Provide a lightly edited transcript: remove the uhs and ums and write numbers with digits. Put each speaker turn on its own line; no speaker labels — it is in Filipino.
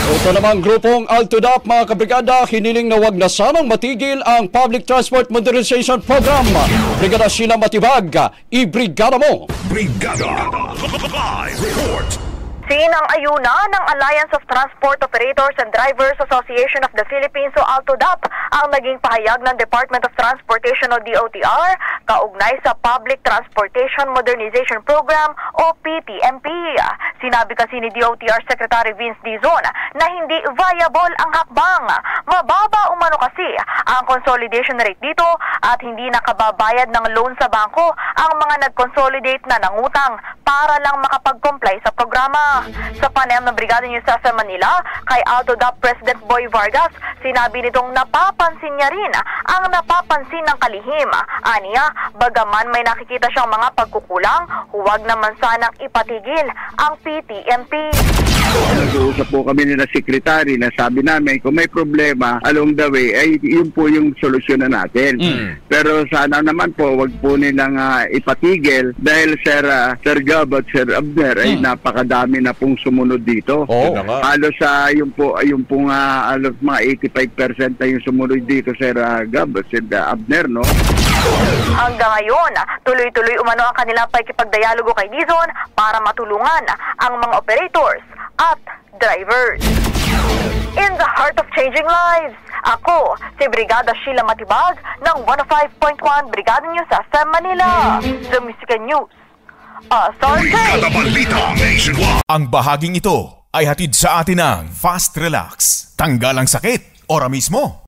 Ito namang grupong Altodap, mga kabrigada, hiniling na wag na sanang matigil ang Public Transport Modernization Program. Brigada Sheila Matibag, i-brigada mo!
Brigada Live Report.
Sinang-ayuna ng Alliance of Transport Operators and Drivers Association of the Philippines o ALTODAP ang naging pahayag ng Department of Transportation o DOTR kaugnay sa Public Transportation Modernization Program o PTMP. Sinabi kasi ni DOTR Secretary Vince Dizon na hindi viable ang hakbang. Mababa umano kasi ang consolidation rate dito at hindi nakababayad ng loan sa bangko ang mga nag-consolidate na nangutang para lang makapag-comply sa programa. Sa panayam ng Brigada News sa Manila, kay ALTODAP President Boy Vargas, sinabi nitong napapansin niya rin ang napapansin ng kalihim. Aniya, bagaman may nakikita siyang mga pagkukulang, huwag naman sanang ipatigil ang PTMP.
Nag-uusap po kami nila sekretary na sabi namin kung may problema along the way ay yun po yung solusyon na natin. Pero sana naman po wag po nilang ipatigil dahil Sir Gab at Sir Abner ay napakadami na pong sumunod dito. Halos yung halos mga 85% na yung sumunod dito Sir Gab at Sir Abner, no?
Hanggang ngayon, tuloy-tuloy umano ang kanilang pakikipagdialogo kay Dizon para matulungan ang mga operators at drivers. In the heart of changing lives, ako si Brigada Sheila Matibag ng 105.1 Brigada News sa Manila. The Music News.
Brigada Balita Nationwide.
Ang bahaging ito ay hatid sa atin ng Fast Relax. Tanggal ang sakit, ora mismo.